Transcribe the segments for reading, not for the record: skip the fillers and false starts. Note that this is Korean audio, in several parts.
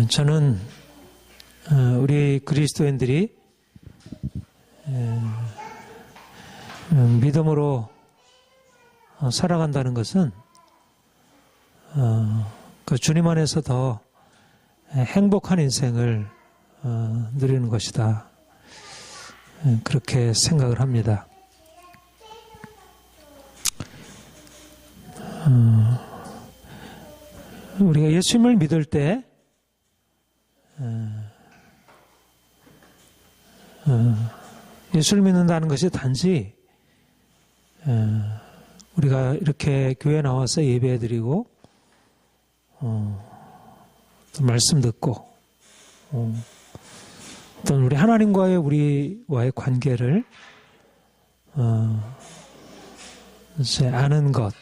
저는 우리 그리스도인들이 믿음으로 살아간다는 것은 그 주님 안에서 더 행복한 인생을 누리는 것이다. 그렇게 생각을 합니다. 우리가 예수님을 믿을 때 예수를 믿는다는 것이 단지 우리가 이렇게 교회 나와서 예배드리고 또 말씀 듣고 어떤 우리 하나님과의 우리와의 관계를 이제 아는 것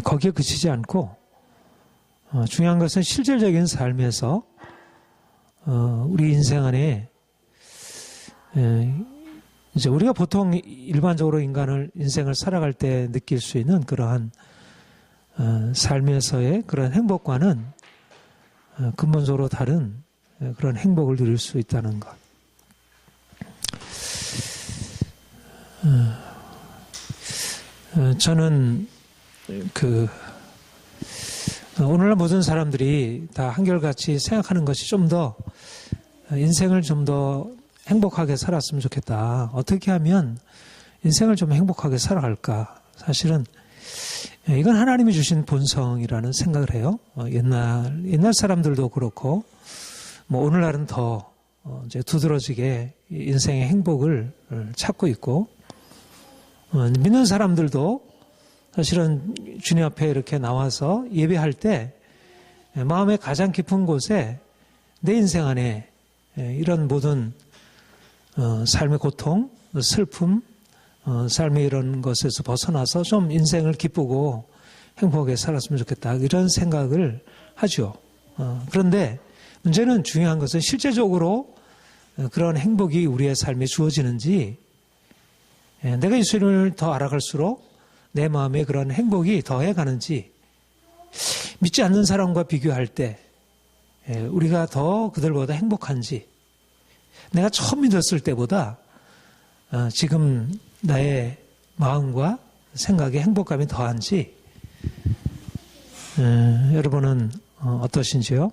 거기에 그치지 않고 중요한 것은 실질적인 삶에서 우리 인생 안에 이제 우리가 보통 일반적으로 인생을 살아갈 때 느낄 수 있는 그러한 삶에서의 그런 행복과는 근본적으로 다른 그런 행복을 누릴 수 있다는 것. 저는 오늘날 모든 사람들이 다 한결같이 생각하는 것이 좀 더 인생을 좀 더 행복하게 살았으면 좋겠다. 어떻게 하면 인생을 좀 행복하게 살아갈까? 사실은 이건 하나님이 주신 본성이라는 생각을 해요. 옛날 사람들도 그렇고, 오늘날은 더 이제 두드러지게 인생의 행복을 찾고 있고, 믿는 사람들도 사실은 주님 앞에 이렇게 나와서 예배할 때 마음의 가장 깊은 곳에 내 인생 안에 이런 모든 삶의 고통, 슬픔, 삶의 이런 것에서 벗어나서 좀 인생을 기쁘고 행복하게 살았으면 좋겠다. 이런 생각을 하죠. 그런데 문제는 중요한 것은 실제적으로 그런 행복이 우리의 삶에 주어지는지, 내가 예수님을 더 알아갈수록 내 마음에 그런 행복이 더해가는지, 믿지 않는 사람과 비교할 때 우리가 더 그들보다 행복한지, 내가 처음 믿었을 때보다 지금 나의 마음과 생각에 행복감이 더한지, 여러분은 어떠신지요?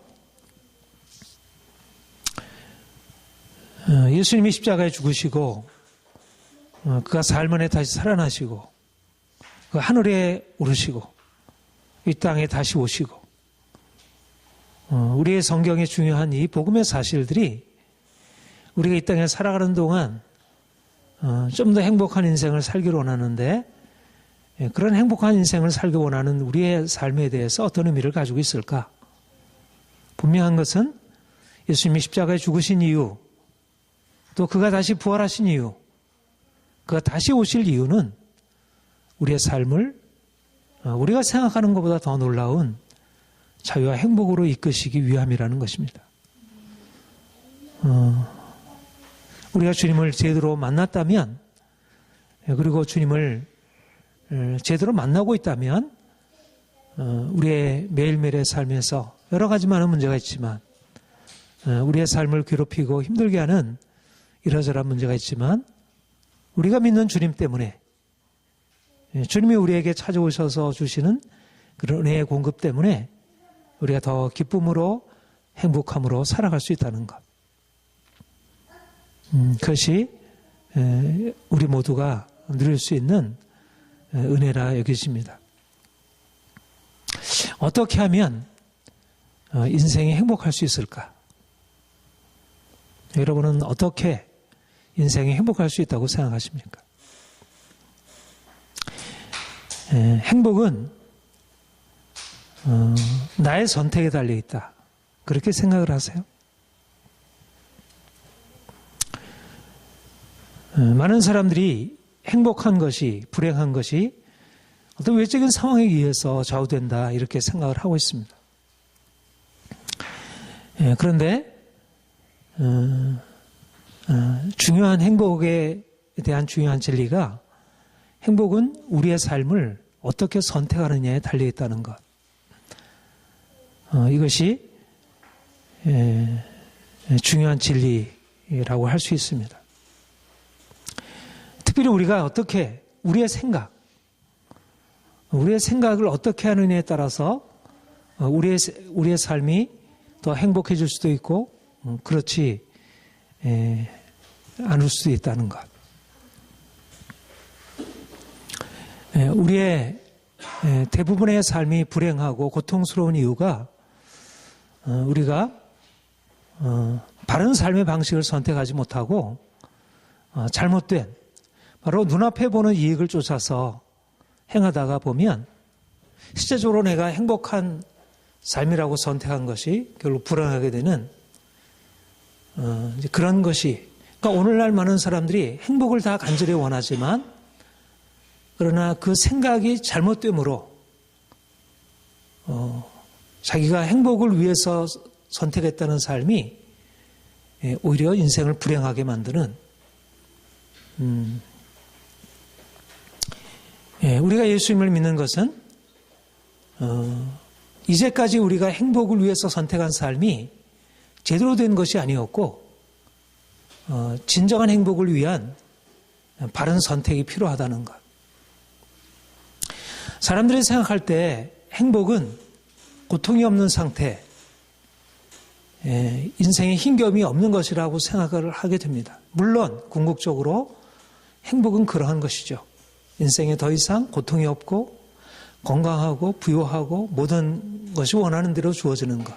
예수님이 십자가에 죽으시고 그가 사흘 만에 다시 살아나시고 그 하늘에 오르시고 이 땅에 다시 오시고 우리의 성경에 중요한 이 복음의 사실들이 우리가 이 땅에 살아가는 동안 좀 더 행복한 인생을 살기를 원하는데, 그런 행복한 인생을 살기 원하는 우리의 삶에 대해서 어떤 의미를 가지고 있을까? 분명한 것은 예수님이 십자가에 죽으신 이유, 또 그가 다시 부활하신 이유, 그가 다시 오실 이유는 우리의 삶을 우리가 생각하는 것보다 더 놀라운 자유와 행복으로 이끄시기 위함이라는 것입니다. 우리가 주님을 제대로 만났다면, 그리고 주님을 제대로 만나고 있다면, 우리의 매일매일의 삶에서 여러 가지 많은 문제가 있지만, 우리의 삶을 괴롭히고 힘들게 하는 이러저러한 문제가 있지만, 우리가 믿는 주님 때문에, 주님이 우리에게 찾아오셔서 주시는 그런 은혜의 공급 때문에 우리가 더 기쁨으로 행복함으로 살아갈 수 있다는 것. 그것이 우리 모두가 누릴 수 있는 은혜라 여겨집니다. 어떻게 하면 인생이 행복할 수 있을까? 여러분은 어떻게 인생이 행복할 수 있다고 생각하십니까? 행복은 나의 선택에 달려 있다. 그렇게 생각을 하세요? 많은 사람들이 행복한 것이, 불행한 것이 어떤 외적인 상황에 의해서 좌우된다, 이렇게 생각을 하고 있습니다. 그런데 중요한 행복에 대한 중요한 진리가, 행복은 우리의 삶을 어떻게 선택하느냐에 달려 있다는 것. 이것이 중요한 진리라고 할 수 있습니다. 특별히 우리가 어떻게 우리의 생각을 어떻게 하느냐에 따라서 우리의 삶이 더 행복해질 수도 있고 그렇지 않을 수도 있다는 것. 우리의 대부분의 삶이 불행하고 고통스러운 이유가 우리가 바른 삶의 방식을 선택하지 못하고 잘못된 바로 눈앞에 보는 이익을 쫓아서 행하다가 보면 실제적으로 내가 행복한 삶이라고 선택한 것이 결국 불행하게 되는 그런 것이, 그러니까 오늘날 많은 사람들이 행복을 다 간절히 원하지만 그러나 그 생각이 잘못됨으로 자기가 행복을 위해서 선택했다는 삶이 오히려 인생을 불행하게 만드는 우리가 예수님을 믿는 것은 이제까지 우리가 행복을 위해서 선택한 삶이 제대로 된 것이 아니었고 진정한 행복을 위한 바른 선택이 필요하다는 것. 사람들이 생각할 때 행복은 고통이 없는 상태, 인생에 힘겨움이 없는 것이라고 생각을 하게 됩니다. 물론 궁극적으로 행복은 그러한 것이죠. 인생에 더 이상 고통이 없고 건강하고 부유하고 모든 것이 원하는 대로 주어지는 것.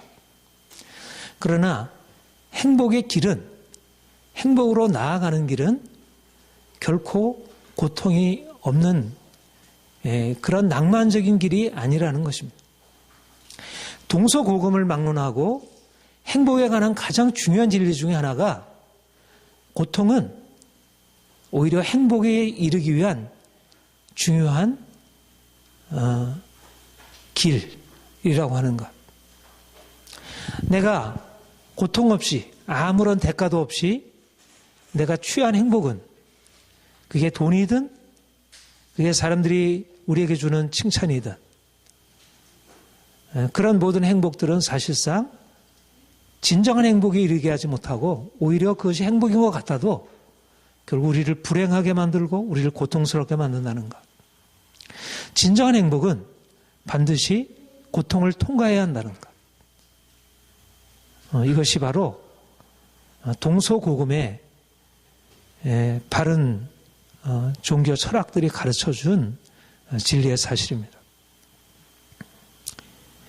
그러나 행복의 길은, 행복으로 나아가는 길은 결코 고통이 없는 그런 낭만적인 길이 아니라는 것입니다. 동서고금을 막론하고 행복에 관한 가장 중요한 진리 중에 하나가 고통은 오히려 행복에 이르기 위한 중요한 길이라고 하는 것. 내가 고통 없이 아무런 대가도 없이 내가 취한 행복은 그게 돈이든 그게 사람들이 우리에게 주는 칭찬이든 그런 모든 행복들은 사실상 진정한 행복에 이르게 하지 못하고 오히려 그것이 행복인 것 같아도 결국 우리를 불행하게 만들고 우리를 고통스럽게 만든다는 것. 진정한 행복은 반드시 고통을 통과해야 한다는 것. 이것이 바로 동서고금의 바른 종교 철학들이 가르쳐준 진리의 사실입니다.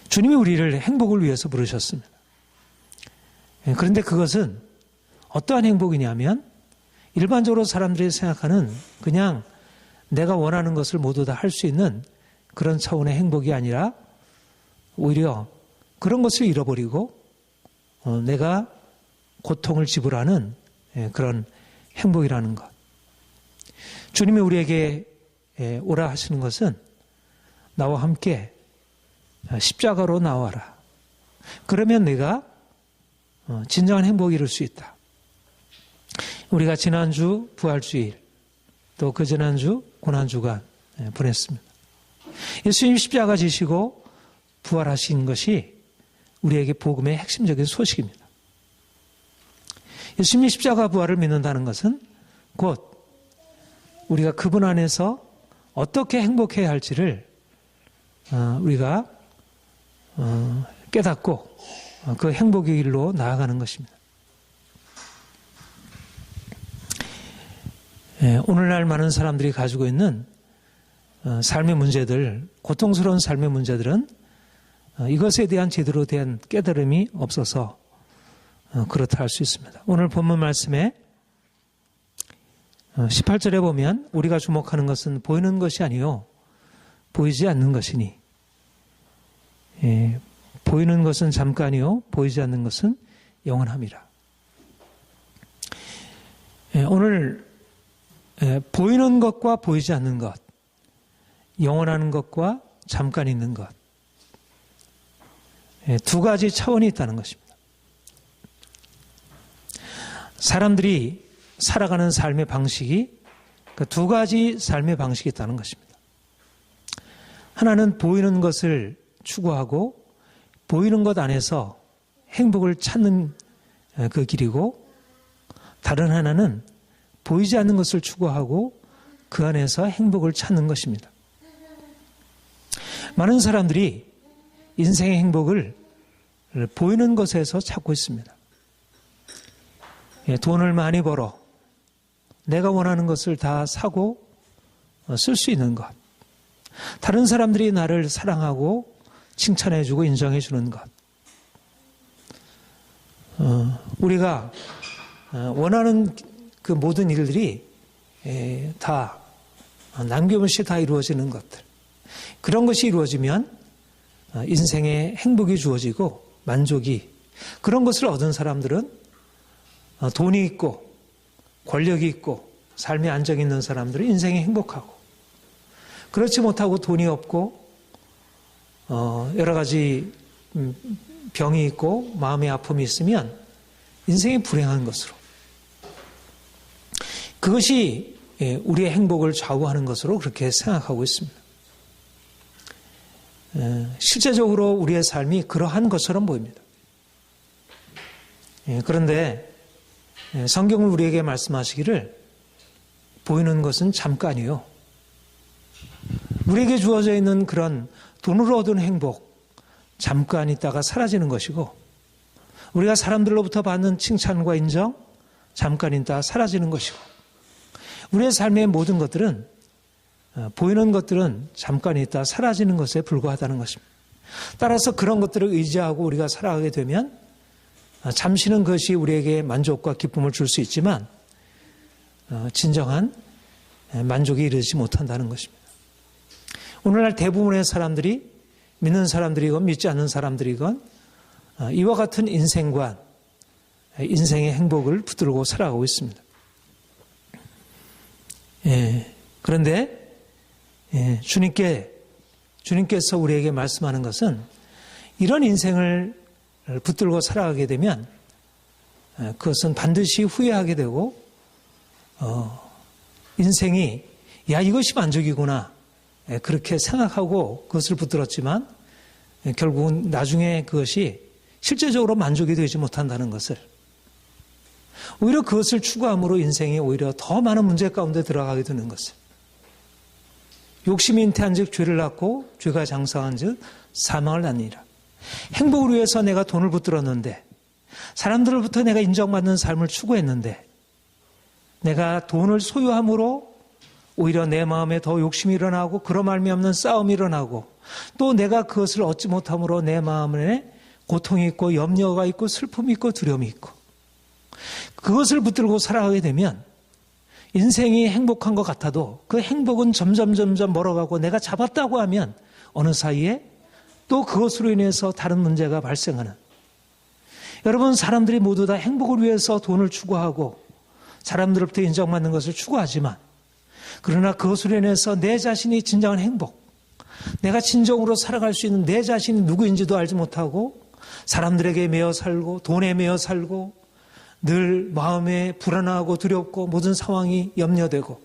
주님이 우리를 행복을 위해서 부르셨습니다. 그런데 그것은 어떠한 행복이냐면 일반적으로 사람들이 생각하는 그냥 내가 원하는 것을 모두 다 할 수 있는 그런 차원의 행복이 아니라 오히려 그런 것을 잃어버리고 내가 고통을 지불하는 그런 행복이라는 것. 주님이 우리에게 오라 하시는 것은 나와 함께 십자가로 나와라. 그러면 내가 진정한 행복을 이룰 수 있다. 우리가 지난주 부활주일 또 그 지난주 고난주간 보냈습니다. 예수님 십자가 지시고 부활하신 것이 우리에게 복음의 핵심적인 소식입니다. 예수님이 십자가 부활을 믿는다는 것은 곧 우리가 그분 안에서 어떻게 행복해야 할지를 우리가 깨닫고 그 행복의 길로 나아가는 것입니다. 오늘날 많은 사람들이 가지고 있는 삶의 문제들, 고통스러운 삶의 문제들은 이것에 대한 제대로 된 깨달음이 없어서 그렇다 할 수 있습니다. 오늘 본문 말씀에 18절에 보면 우리가 주목하는 것은 보이는 것이 아니요 보이지 않는 것이니 보이는 것은 잠깐이요 보이지 않는 것은 영원함이라. 오늘 보이는 것과 보이지 않는 것, 영원한 것과 잠깐 있는 것, 두 가지 차원이 있다는 것입니다. 사람들이 살아가는 삶의 방식이 그 두 가지 삶의 방식이 있다는 것입니다. 하나는 보이는 것을 추구하고 보이는 것 안에서 행복을 찾는 그 길이고, 다른 하나는 보이지 않는 것을 추구하고 그 안에서 행복을 찾는 것입니다. 많은 사람들이 인생의 행복을 보이는 것에서 찾고 있습니다. 돈을 많이 벌어 내가 원하는 것을 다 사고 쓸 수 있는 것, 다른 사람들이 나를 사랑하고 칭찬해주고 인정해주는 것, 우리가 원하는 그 모든 일들이 다 남김없이 다 이루어지는 것들, 그런 것이 이루어지면 인생의 행복이 주어지고 만족이, 그런 것을 얻은 사람들은 돈이 있고 권력이 있고 삶의 안정이 있는 사람들은 인생이 행복하고, 그렇지 못하고 돈이 없고 여러 가지 병이 있고 마음의 아픔이 있으면 인생이 불행한 것으로, 그것이 우리의 행복을 좌우하는 것으로 그렇게 생각하고 있습니다. 실제적으로 우리의 삶이 그러한 것처럼 보입니다. 그런데 성경은 우리에게 말씀하시기를 보이는 것은 잠깐이요, 우리에게 주어져 있는 그런 돈으로 얻은 행복, 잠깐 있다가 사라지는 것이고, 우리가 사람들로부터 받는 칭찬과 인정, 잠깐 있다가 사라지는 것이고, 우리의 삶의 모든 것들은, 보이는 것들은 잠깐 있다가 사라지는 것에 불과하다는 것입니다. 따라서 그런 것들을 의지하고 우리가 살아가게 되면 잠시는 그것이 우리에게 만족과 기쁨을 줄 수 있지만 진정한 만족에 이르지 못한다는 것입니다. 오늘날 대부분의 사람들이, 믿는 사람들이건 믿지 않는 사람들이건 이와 같은 인생관, 인생의 행복을 붙들고 살아가고 있습니다. 그런데 주님께서 우리에게 말씀하는 것은, 이런 인생을 붙들고 살아가게 되면 그것은 반드시 후회하게 되고, 인생이 야, 이것이 만족이구나 그렇게 생각하고 그것을 붙들었지만 결국은 나중에 그것이 실제적으로 만족이 되지 못한다는 것을, 오히려 그것을 추구함으로 인생이 오히려 더 많은 문제 가운데 들어가게 되는 것을, 욕심이 잉태한 즉 죄를 낳고 죄가 장성한 즉 사망을 낳느니라. 행복을 위해서 내가 돈을 붙들었는데, 사람들로부터 내가 인정받는 삶을 추구했는데, 내가 돈을 소유함으로 오히려 내 마음에 더 욕심이 일어나고 그로 말미암는 싸움이 일어나고, 또 내가 그것을 얻지 못함으로 내 마음에 고통이 있고 염려가 있고 슬픔이 있고 두려움이 있고, 그것을 붙들고 살아가게 되면 인생이 행복한 것 같아도 그 행복은 점점 멀어가고, 내가 잡았다고 하면 어느 사이에 또 그것으로 인해서 다른 문제가 발생하는, 여러분, 사람들이 모두 다 행복을 위해서 돈을 추구하고 사람들로부터 인정받는 것을 추구하지만, 그러나 그것으로 인해서 내 자신이 진정한 행복, 내가 진정으로 살아갈 수 있는 내 자신이 누구인지도 알지 못하고 사람들에게 매여 살고 돈에 매여 살고 늘 마음에 불안하고 두렵고 모든 상황이 염려되고,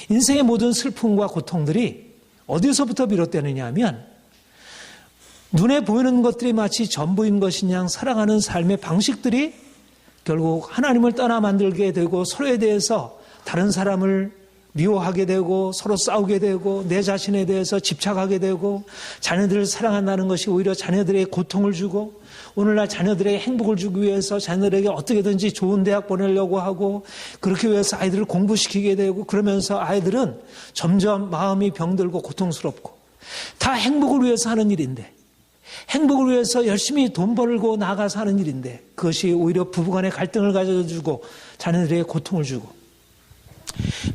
인생의 모든 슬픔과 고통들이 어디서부터 비롯되느냐 하면, 눈에 보이는 것들이 마치 전부인 것인 양 살아가는 삶의 방식들이 결국 하나님을 떠나 만들게 되고, 서로에 대해서 다른 사람을 미워하게 되고 서로 싸우게 되고 내 자신에 대해서 집착하게 되고, 자녀들을 사랑한다는 것이 오히려 자녀들에게 고통을 주고, 오늘날 자녀들에게 행복을 주기 위해서 자녀들에게 어떻게든지 좋은 대학 보내려고 하고, 그렇게 위해서 아이들을 공부시키게 되고, 그러면서 아이들은 점점 마음이 병들고 고통스럽고, 다 행복을 위해서 하는 일인데, 행복을 위해서 열심히 돈 벌고 나가서 하는 일인데, 그것이 오히려 부부간의 갈등을 가져주고 자녀들에게 고통을 주고,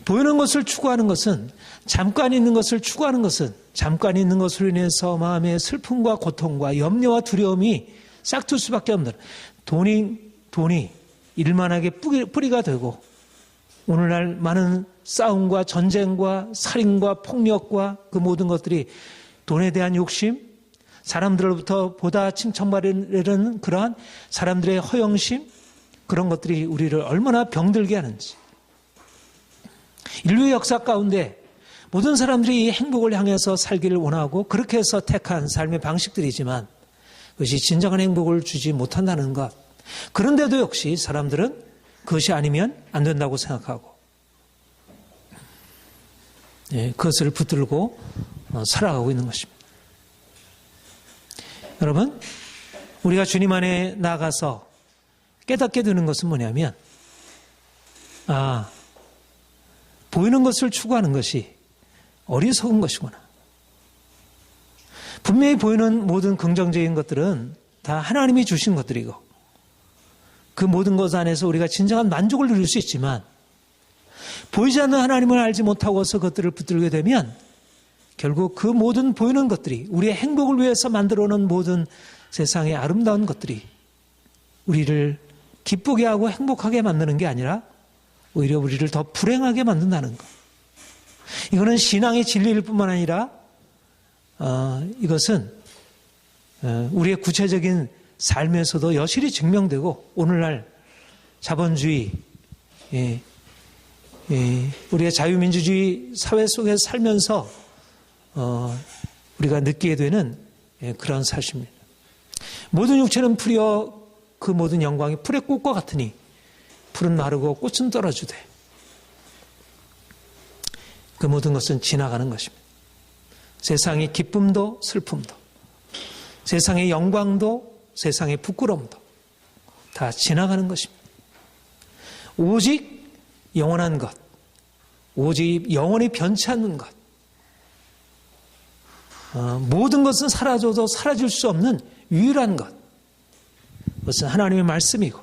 보이는 것을 추구하는 것은, 잠깐 있는 것을 추구하는 것은, 잠깐 있는 것으로 인해서 마음의 슬픔과 고통과 염려와 두려움이 싹틀 수밖에 없는, 돈이 일만하게 뿌리가 되고, 오늘날 많은 싸움과 전쟁과 살인과 폭력과 그 모든 것들이 돈에 대한 욕심, 사람들로부터 보다 칭찬받으려는 그러한 사람들의 허영심, 그런 것들이 우리를 얼마나 병들게 하는지. 인류의 역사 가운데 모든 사람들이 행복을 향해서 살기를 원하고 그렇게 해서 택한 삶의 방식들이지만 그것이 진정한 행복을 주지 못한다는 것. 그런데도 역시 사람들은 그것이 아니면 안 된다고 생각하고 그것을 붙들고 살아가고 있는 것입니다. 여러분, 우리가 주님 안에 나가서 깨닫게 되는 것은 뭐냐면 보이는 것을 추구하는 것이 어리석은 것이구나. 분명히 보이는 모든 긍정적인 것들은 다 하나님이 주신 것들이고 그 모든 것 안에서 우리가 진정한 만족을 누릴 수 있지만 보이지 않는 하나님을 알지 못하고서 그것들을 붙들게 되면 결국 그 모든 보이는 것들이 우리의 행복을 위해서 만들어 놓은 모든 세상의 아름다운 것들이 우리를 기쁘게 하고 행복하게 만드는 게 아니라 오히려 우리를 더 불행하게 만든다는 것. 이거는 신앙의 진리일 뿐만 아니라 이것은 우리의 구체적인 삶에서도 여실히 증명되고 오늘날 자본주의, 우리의 자유민주주의 사회 속에 살면서 우리가 느끼게 되는 그런 사실입니다. 모든 육체는 풀이여 그 모든 영광이 풀의 꽃과 같으니 풀은 마르고 꽃은 떨어지되 그 모든 것은 지나가는 것입니다. 세상의 기쁨도 슬픔도 세상의 영광도 세상의 부끄러움도 다 지나가는 것입니다. 오직 영원한 것, 오직 영원히 변치 않는 것, 모든 것은 사라져도 사라질 수 없는 유일한 것, 그것은 하나님의 말씀이고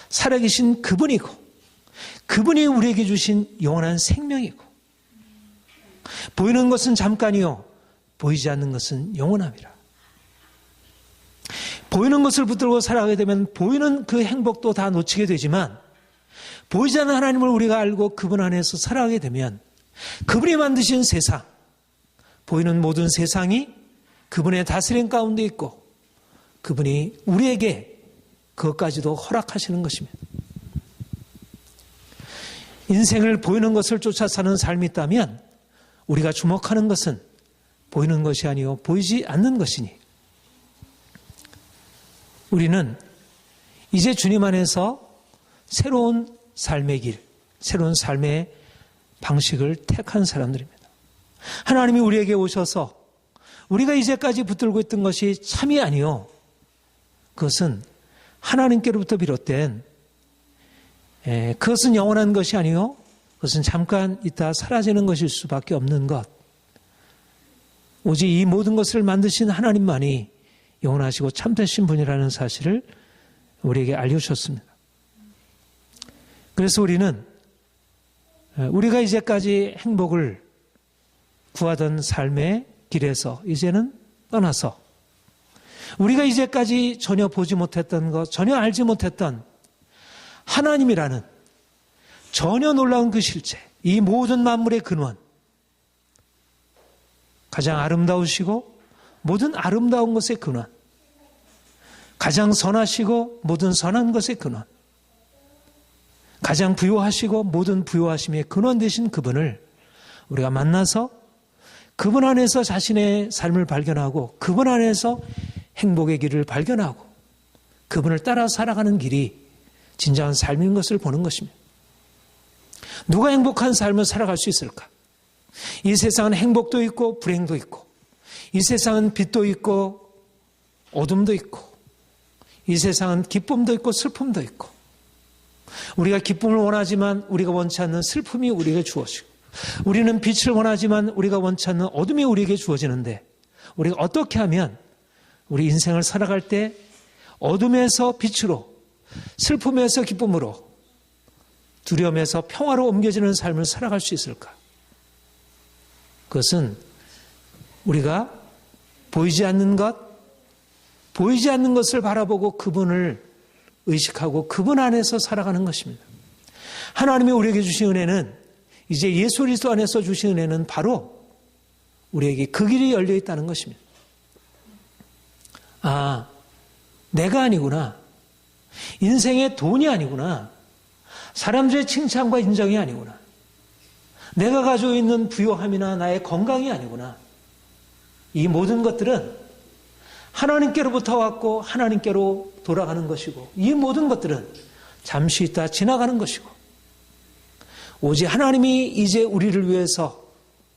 살아계신 그분이고 그분이 우리에게 주신 영원한 생명이고 보이는 것은 잠깐이요 보이지 않는 것은 영원함이라. 보이는 것을 붙들고 살아가게 되면 보이는 그 행복도 다 놓치게 되지만 보이지 않는 하나님을 우리가 알고 그분 안에서 살아가게 되면 그분이 만드신 세상, 보이는 모든 세상이 그분의 다스림 가운데 있고 그분이 우리에게 그것까지도 허락하시는 것입니다. 인생을 보이는 것을 쫓아 사는 삶이 있다면 우리가 주목하는 것은 보이는 것이 아니요 보이지 않는 것이니 우리는 이제 주님 안에서 새로운 삶의 길, 새로운 삶의 방식을 택한 사람들입니다. 하나님이 우리에게 오셔서 우리가 이제까지 붙들고 있던 것이 참이 아니요 그것은 하나님께로부터 비롯된 그것은 영원한 것이 아니요 그것은 잠깐 있다 사라지는 것일 수밖에 없는 것. 오직 이 모든 것을 만드신 하나님만이 영원하시고 참되신 분이라는 사실을 우리에게 알려주셨습니다. 그래서 우리는 우리가 이제까지 행복을 구하던 삶의 길에서 이제는 떠나서 우리가 이제까지 전혀 보지 못했던 것, 전혀 알지 못했던 하나님이라는 전혀 놀라운 그 실체, 이 모든 만물의 근원, 가장 아름다우시고 모든 아름다운 것의 근원, 가장 선하시고 모든 선한 것의 근원, 가장 부요하시고 모든 부요하심의 근원 되신 그분을 우리가 만나서 그분 안에서 자신의 삶을 발견하고 그분 안에서 행복의 길을 발견하고 그분을 따라 살아가는 길이 진정한 삶인 것을 보는 것입니다. 누가 행복한 삶을 살아갈 수 있을까? 이 세상은 행복도 있고 불행도 있고 이 세상은 빛도 있고 어둠도 있고 이 세상은 기쁨도 있고 슬픔도 있고 우리가 기쁨을 원하지만 우리가 원치 않는 슬픔이 우리에게 주어지고 우리는 빛을 원하지만 우리가 원치 않는 어둠이 우리에게 주어지는데 우리가 어떻게 하면 우리 인생을 살아갈 때 어둠에서 빛으로 슬픔에서 기쁨으로 두려움에서 평화로 옮겨지는 삶을 살아갈 수 있을까? 그것은 우리가 보이지 않는 것, 보이지 않는 것을 바라보고 그분을 의식하고 그분 안에서 살아가는 것입니다. 하나님이 우리에게 주신 은혜는 이제 예수 그리스도 안에서 주신 은혜는 바로 우리에게 그 길이 열려 있다는 것입니다. 아, 내가 아니구나. 인생의 돈이 아니구나. 사람들의 칭찬과 인정이 아니구나. 내가 가지고 있는 부요함이나 나의 건강이 아니구나. 이 모든 것들은 하나님께로부터 왔고 하나님께로 돌아가는 것이고, 이 모든 것들은 잠시 있다 지나가는 것이고, 오직 하나님이 이제 우리를 위해서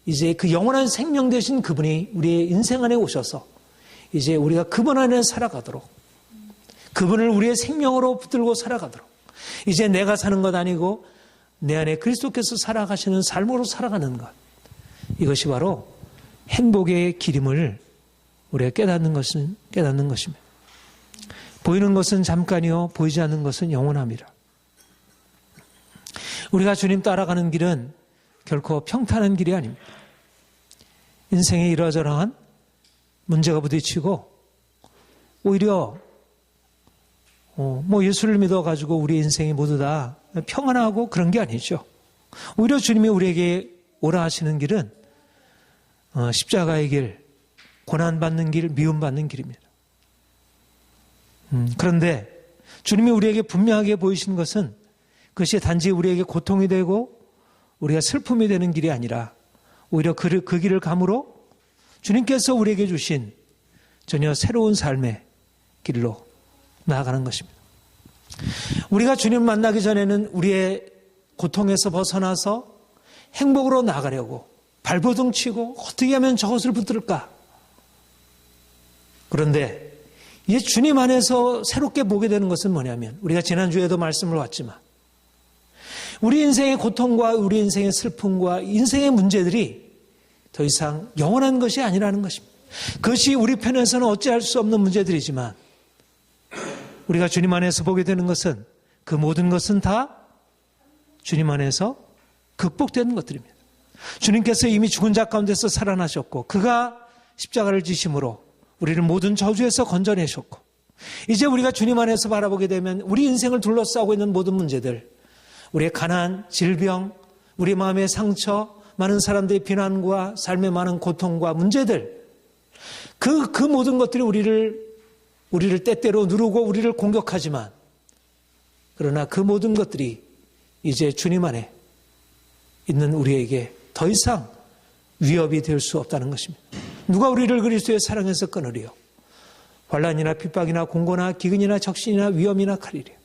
이제 그 영원한 생명 되신 그분이 우리의 인생 안에 오셔서 이제 우리가 그분 안에 살아가도록, 그분을 우리의 생명으로 붙들고 살아가도록, 이제 내가 사는 것 아니고 내 안에 그리스도께서 살아가시는 삶으로 살아가는 것, 이것이 바로 행복의 길임을 우리가 깨닫는 것입니다. 보이는 것은 잠깐이요 보이지 않는 것은 영원합니다. 우리가 주님 따라가는 길은 결코 평탄한 길이 아닙니다. 인생에 이러저러한 문제가 부딪히고, 오히려 예수를 믿어가지고 우리 인생이 모두 다 평안하고 그런 게 아니죠. 오히려 주님이 우리에게 오라 하시는 길은 십자가의 길, 고난받는 길, 미움받는 길입니다. 그런데 주님이 우리에게 분명하게 보이신 것은 그것이 단지 우리에게 고통이 되고 우리가 슬픔이 되는 길이 아니라 오히려 그 길을 감으로 주님께서 우리에게 주신 전혀 새로운 삶의 길로 나아가는 것입니다. 우리가 주님 만나기 전에는 우리의 고통에서 벗어나서 행복으로 나아가려고 발버둥 치고 어떻게 하면 저것을 붙들까? 그런데 이제 주님 안에서 새롭게 보게 되는 것은 뭐냐면, 우리가 지난주에도 말씀을 왔지만 우리 인생의 고통과 우리 인생의 슬픔과 인생의 문제들이 더 이상 영원한 것이 아니라는 것입니다. 그것이 우리 편에서는 어찌할 수 없는 문제들이지만 우리가 주님 안에서 보게 되는 것은 그 모든 것은 다 주님 안에서 극복되는 것들입니다. 주님께서 이미 죽은 자 가운데서 살아나셨고, 그가 십자가를 지심으로 우리를 모든 저주에서 건져내셨고, 이제 우리가 주님 안에서 바라보게 되면 우리 인생을 둘러싸고 있는 모든 문제들, 우리의 가난, 질병, 우리 마음의 상처, 많은 사람들의 비난과 삶의 많은 고통과 문제들, 그 모든 것들이 우리를 때때로 누르고 우리를 공격하지만, 그러나 그 모든 것들이 이제 주님 안에 있는 우리에게 더 이상 위협이 될 수 없다는 것입니다. 누가 우리를 그리스도의 사랑에서 끊으리요? 환난이나 핍박이나 공고나 기근이나 적신이나 위험이나 칼이리요.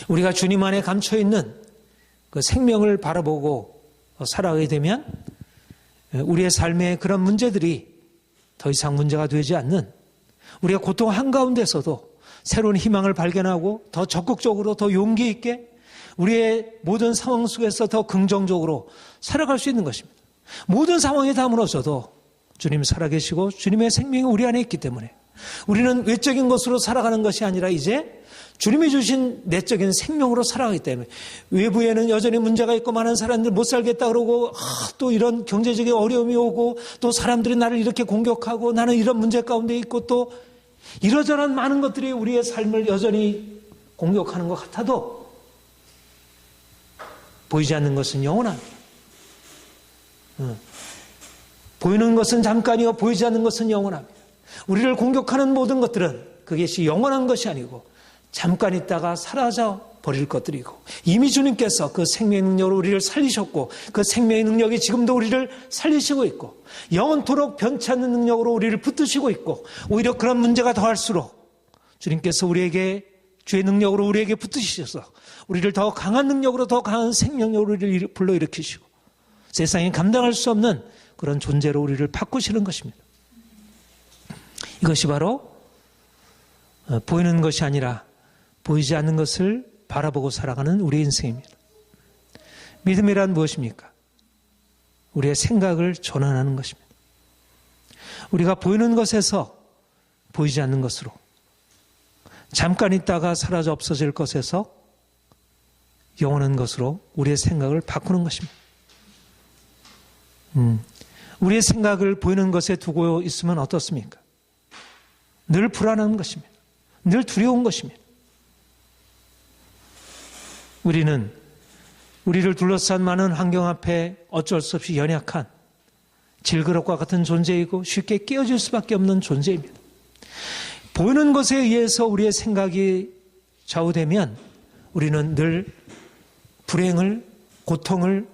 우리가 주님 안에 감춰있는 그 생명을 바라보고 살아가게 되면 우리의 삶의 그런 문제들이 더 이상 문제가 되지 않는, 우리가 고통 한가운데서도 새로운 희망을 발견하고 더 적극적으로 더 용기 있게 우리의 모든 상황 속에서 더 긍정적으로 살아갈 수 있는 것입니다. 모든 상황이 다 무너져도 주님 살아계시고 주님의 생명이 우리 안에 있기 때문에 우리는 외적인 것으로 살아가는 것이 아니라 이제 주님이 주신 내적인 생명으로 살아가기 때문에, 외부에는 여전히 문제가 있고 많은 사람들 못 살겠다 그러고 또 이런 경제적인 어려움이 오고 또 사람들이 나를 이렇게 공격하고 나는 이런 문제 가운데 있고 또 이러저러한 많은 것들이 우리의 삶을 여전히 공격하는 것 같아도 보이지 않는 것은 영원합니다. 보이는 것은 잠깐이요 보이지 않는 것은 영원합니다. 우리를 공격하는 모든 것들은 그것이 영원한 것이 아니고 잠깐 있다가 사라져 버릴 것들이고, 이미 주님께서 그 생명의 능력으로 우리를 살리셨고 그 생명의 능력이 지금도 우리를 살리시고 있고 영원토록 변치 않는 능력으로 우리를 붙드시고 있고, 오히려 그런 문제가 더할수록 주님께서 우리에게 주의 능력으로 우리에게 붙드시셔서 우리를 더 강한 능력으로 더 강한 생명력으로 우리를 불러일으키시고 세상이 감당할 수 없는 그런 존재로 우리를 바꾸시는 것입니다. 이것이 바로 보이는 것이 아니라 보이지 않는 것을 바라보고 살아가는 우리의 인생입니다. 믿음이란 무엇입니까? 우리의 생각을 전환하는 것입니다. 우리가 보이는 것에서 보이지 않는 것으로, 잠깐 있다가 사라져 없어질 것에서 영원한 것으로 우리의 생각을 바꾸는 것입니다. 우리의 생각을 보이는 것에 두고 있으면 어떻습니까? 늘 불안한 것입니다. 늘 두려운 것입니다. 우리는 우리를 둘러싼 많은 환경 앞에 어쩔 수 없이 연약한 질그릇과 같은 존재이고 쉽게 깨어질 수밖에 없는 존재입니다. 보이는 것에 의해서 우리의 생각이 좌우되면 우리는 늘 불행을 고통을,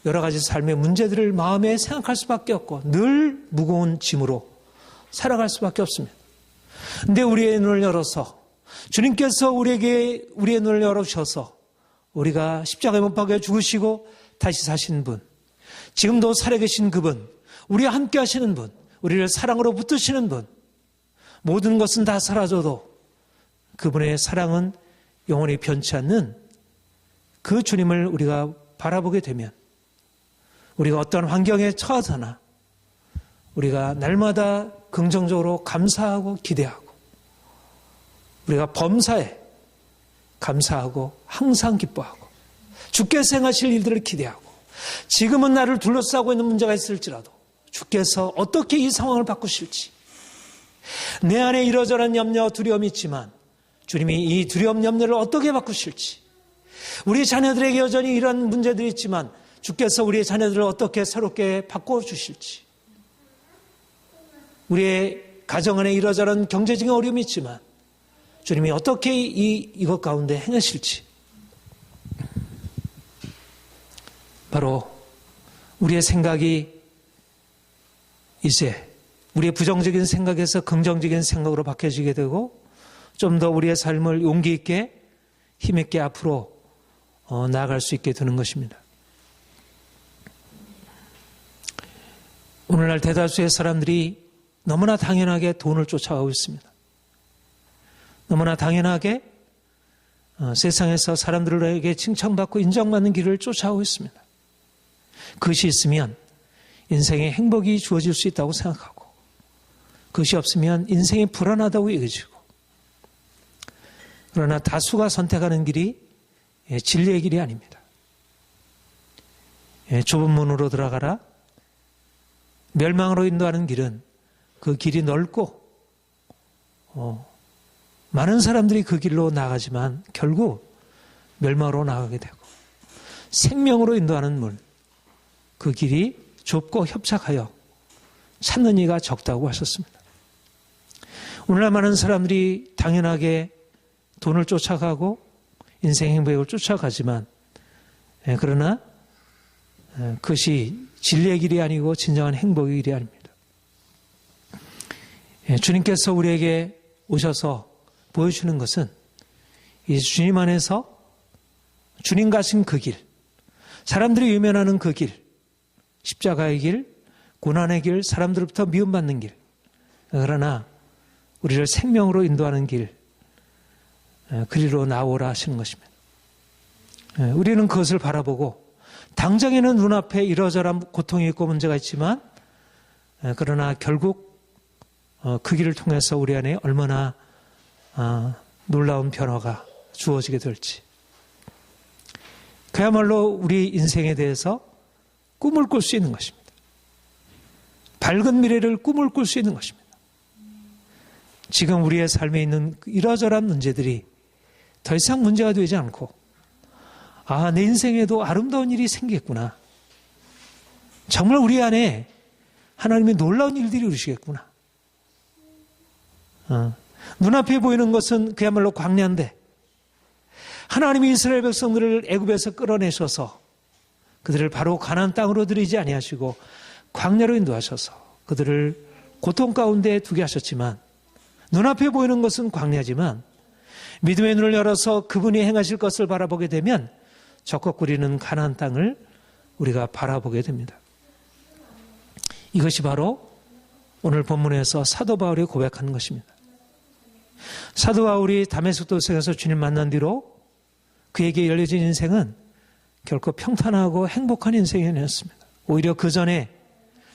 여러 가지 삶의 문제들을 마음에 생각할 수밖에 없고 늘 무거운 짐으로 살아갈 수밖에 없습니다. 근데 우리의 눈을 열어서, 주님께서 우리에게 우리의 눈을 열어주셔서 우리가 십자가에 못 박혀 죽으시고 다시 사신 분, 지금도 살아계신 그분, 우리와 함께 하시는 분, 우리를 사랑으로 붙드시는 분, 모든 것은 다 사라져도 그분의 사랑은 영원히 변치 않는 그 주님을 우리가 바라보게 되면 우리가 어떤 환경에 처하거나 우리가 날마다 긍정적으로 감사하고 기대하고 우리가 범사에 감사하고 항상 기뻐하고 주께서 행하실 일들을 기대하고 지금은 나를 둘러싸고 있는 문제가 있을지라도 주께서 어떻게 이 상황을 바꾸실지, 내 안에 이러저러한 염려, 두려움이 있지만 주님이 이 두려움, 염려를 어떻게 바꾸실지, 우리 자녀들에게 여전히 이런 문제들이 있지만 주께서 우리의 자녀들을 어떻게 새롭게 바꿔주실지, 우리의 가정 안에 이러저러한 경제적인 어려움이 있지만 주님이 어떻게 이것 가운데 행하실지, 바로 우리의 생각이 이제 우리의 부정적인 생각에서 긍정적인 생각으로 바뀌어지게 되고 좀 더 우리의 삶을 용기 있게 힘있게 앞으로 나아갈 수 있게 되는 것입니다. 오늘날 대다수의 사람들이 너무나 당연하게 돈을 쫓아가고 있습니다. 너무나 당연하게 세상에서 사람들에게 칭찬받고 인정받는 길을 쫓아가고 있습니다. 그것이 있으면 인생에 행복이 주어질 수 있다고 생각하고 그것이 없으면 인생이 불안하다고 여겨지고, 그러나 다수가 선택하는 길이 진리의 길이 아닙니다. 좁은 문으로 들어가라. 멸망으로 인도하는 길은 그 길이 넓고 많은 사람들이 그 길로 나가지만 결국 멸망으로 나가게 되고, 생명으로 인도하는 문, 그 길이 좁고 협착하여 찾는 이가 적다고 하셨습니다. 오늘날 많은 사람들이 당연하게 돈을 쫓아가고 인생 행복을 쫓아가지만 그러나 그것이 진리의 길이 아니고 진정한 행복의 길이 아닙니다. 주님께서 우리에게 오셔서 보여주는 것은 이 주님 안에서 주님 가신 그 길, 사람들이 외면하는 그 길, 십자가의 길, 고난의 길, 사람들로부터 미움받는 길, 그러나 우리를 생명으로 인도하는 길, 그리로 나오라 하시는 것입니다. 우리는 그것을 바라보고 당장에는 눈앞에 이러저러한 고통이 있고 문제가 있지만 그러나 결국 그 길을 통해서 우리 안에 얼마나 놀라운 변화가 주어지게 될지, 그야말로 우리 인생에 대해서 꿈을 꿀 수 있는 것입니다. 밝은 미래를 꿈을 꿀 수 있는 것입니다. 지금 우리의 삶에 있는 이러저러한 문제들이 더 이상 문제가 되지 않고, 내 인생에도 아름다운 일이 생기겠구나. 정말 우리 안에 하나님의 놀라운 일들이 이루시겠구나. 눈앞에 보이는 것은 그야말로 광야인데 하나님이 이스라엘 백성들을 애굽에서 끌어내셔서 그들을 바로 가나안 땅으로 들이지 아니하시고 광야로 인도하셔서 그들을 고통 가운데 두게 하셨지만, 눈앞에 보이는 것은 광야지만 믿음의 눈을 열어서 그분이 행하실 것을 바라보게 되면 적극꾸리는 가나안 땅을 우리가 바라보게 됩니다. 이것이 바로 오늘 본문에서 사도 바울이 고백하는 것입니다. 사도 바울이 다메섹 도성에서 주님 만난 뒤로 그에게 열려진 인생은 결코 평탄하고 행복한 인생이 아니었습니다. 오히려 그 전에,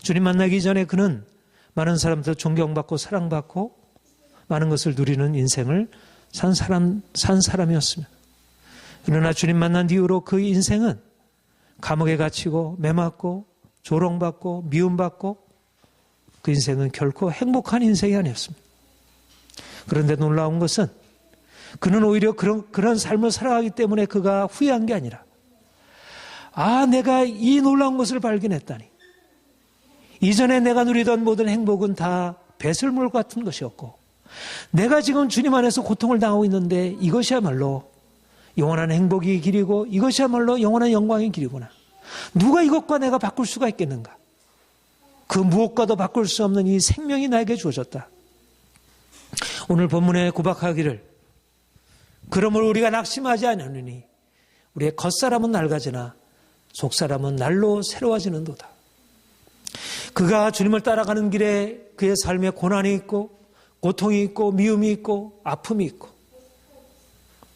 주님 만나기 전에 그는 많은 사람들 존경받고 사랑받고 많은 것을 누리는 인생을 산 사람이었습니다. 그러나 주님 만난 이후로 그 인생은 감옥에 갇히고 매맞고 조롱받고 미움받고 그 인생은 결코 행복한 인생이 아니었습니다. 그런데 놀라운 것은 그는 오히려 그런 삶을 살아가기 때문에 그가 후회한 게 아니라, 내가 이 놀라운 것을 발견했다니, 이전에 내가 누리던 모든 행복은 다 배설물 같은 것이었고 내가 지금 주님 안에서 고통을 당하고 있는데 이것이야말로 영원한 행복의 길이고 이것이야말로 영원한 영광의 길이구나. 누가 이것과 내가 바꿀 수가 있겠는가? 그 무엇과도 바꿀 수 없는 이 생명이 나에게 주어졌다. 오늘 본문에 구박하기를 그러므로 우리가 낙심하지 않으니 우리의 겉사람은 낡아지나 속사람은 날로 새로워지는도다. 그가 주님을 따라가는 길에 그의 삶에 고난이 있고 고통이 있고 미움이 있고 아픔이 있고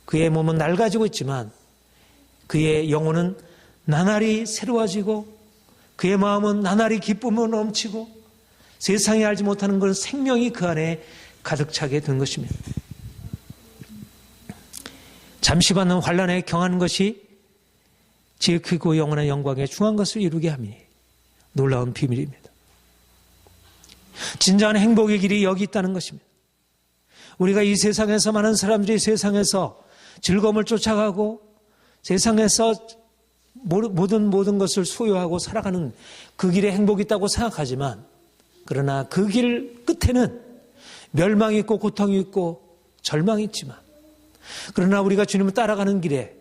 그의 몸은 낡아지고 있지만 그의 영혼은 나날이 새로워지고 그의 마음은 나날이 기쁨으로 넘치고 세상이 알지 못하는 그런 생명이 그 안에 가득 차게 된 것입니다. 잠시 받는 환난에 경한 것이 지극히고 영원한 영광에 중한 것을 이루게 함이 놀라운 비밀입니다. 진정한 행복의 길이 여기 있다는 것입니다. 우리가 이 세상에서 많은 사람들이 세상에서 즐거움을 쫓아가고 세상에서 모든 것을 소유하고 살아가는 그 길에 행복이 있다고 생각하지만 그러나 그 길 끝에는 멸망이 있고 고통이 있고 절망이 있지만 그러나 우리가 주님을 따라가는 길에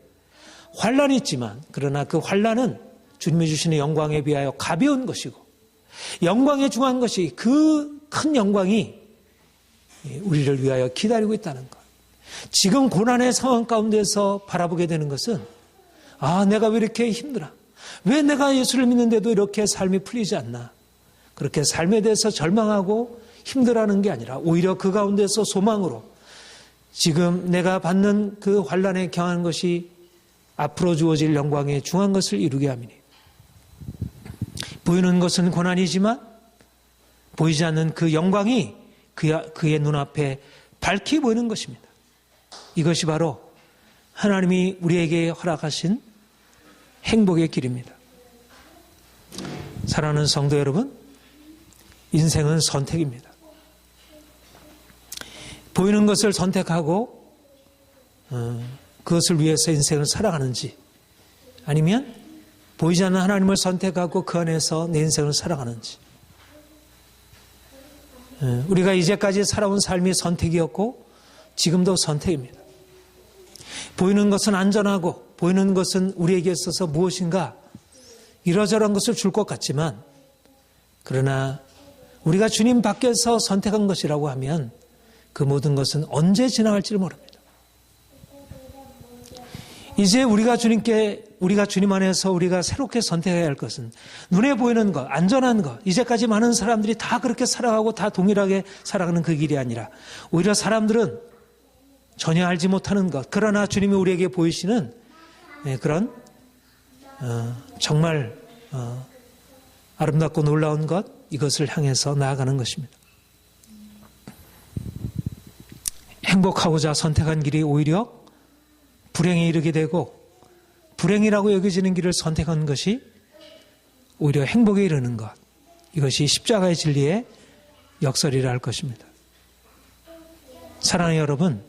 환난이 있지만 그러나 그 환난은 주님이 주시는 영광에 비하여 가벼운 것이고 영광에 중한 것이 그 큰 영광이 우리를 위하여 기다리고 있다는 것. 지금 고난의 상황 가운데서 바라보게 되는 것은 내가 왜 이렇게 힘들어? 왜 내가 예수를 믿는데도 이렇게 삶이 풀리지 않나? 그렇게 삶에 대해서 절망하고 힘들어하는 게 아니라 오히려 그 가운데서 소망으로 지금 내가 받는 그 환난에 경한 것이 앞으로 주어질 영광에 중한 것을 이루게 함이니 보이는 것은 고난이지만 보이지 않는 그 영광이 그의 눈앞에 밝히 보이는 것입니다. 이것이 바로 하나님이 우리에게 허락하신 행복의 길입니다. 사랑하는 성도 여러분, 인생은 선택입니다. 보이는 것을 선택하고 그것을 위해서 인생을 살아가는지 아니면 보이지 않는 하나님을 선택하고 그 안에서 내 인생을 살아가는지 우리가 이제까지 살아온 삶이 선택이었고 지금도 선택입니다. 보이는 것은 안전하고 보이는 것은 우리에게 있어서 무엇인가 이러저러한 것을 줄 것 같지만 그러나 우리가 주님 밖에서 선택한 것이라고 하면 그 모든 것은 언제 지나갈지 모릅니다. 이제 우리가 주님 안에서 우리가 새롭게 선택해야 할 것은 눈에 보이는 것, 안전한 것, 이제까지 많은 사람들이 다 그렇게 살아가고 다 동일하게 살아가는 그 길이 아니라 오히려 사람들은 전혀 알지 못하는 것, 그러나 주님이 우리에게 보이시는 그런 정말 아름답고 놀라운 것, 이것을 향해서 나아가는 것입니다. 행복하고자 선택한 길이 오히려 불행에 이르게 되고 불행이라고 여겨지는 길을 선택한 것이 오히려 행복에 이르는 것, 이것이 십자가의 진리의 역설이라 할 것입니다. 사랑하는 여러분,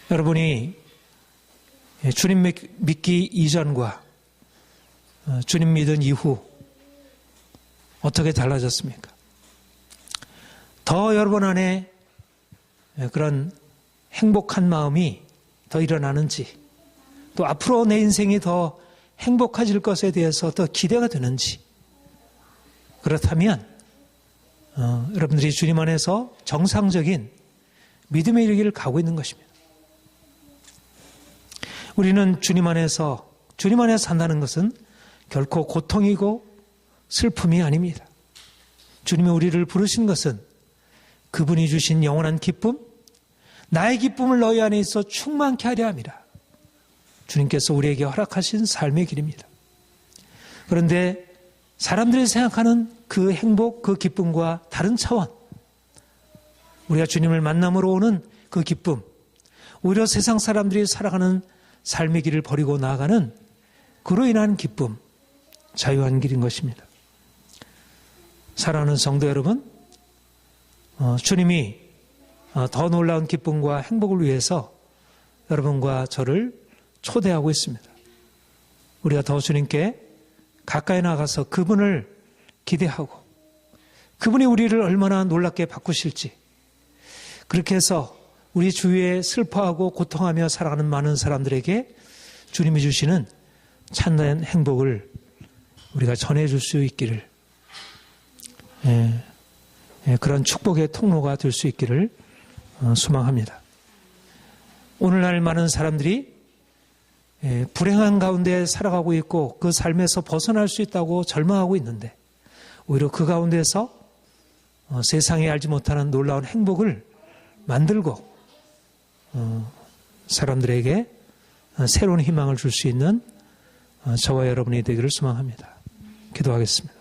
여러분이 주님 믿기 이전과 주님 믿은 이후 어떻게 달라졌습니까? 더 여러분 안에 그런 행복한 마음이 더 일어나는지 또 앞으로 내 인생이 더 행복해질 것에 대해서 더 기대가 되는지 그렇다면 여러분들이 주님 안에서 정상적인 믿음의 일기를 가고 있는 것입니다. 우리는 주님 안에서 산다는 것은 결코 고통이고 슬픔이 아닙니다. 주님이 우리를 부르신 것은 그분이 주신 영원한 기쁨, 나의 기쁨을 너희 안에 있어 충만케 하려 함이라. 주님께서 우리에게 허락하신 삶의 길입니다. 그런데 사람들이 생각하는 그 행복, 그 기쁨과 다른 차원, 우리가 주님을 만남으로 오는 그 기쁨, 오히려 세상 사람들이 살아가는 삶의 길을 버리고 나아가는 그로 인한 기쁨, 자유한 길인 것입니다. 사랑하는 성도 여러분, 주님이 더 놀라운 기쁨과 행복을 위해서 여러분과 저를 초대하고 있습니다. 우리가 더 주님께 가까이 나가서 그분을 기대하고 그분이 우리를 얼마나 놀랍게 바꾸실지 그렇게 해서 우리 주위에 슬퍼하고 고통하며 살아가는 많은 사람들에게 주님이 주시는 참된 행복을 우리가 전해줄 수 있기를, 그런 축복의 통로가 될 수 있기를 소망합니다. 오늘날 많은 사람들이 불행한 가운데 살아가고 있고 그 삶에서 벗어날 수 있다고 절망하고 있는데, 오히려 그 가운데서 세상에 알지 못하는 놀라운 행복을 만들고 사람들에게 새로운 희망을 줄 수 있는 저와 여러분이 되기를 소망합니다. 기도하겠습니다.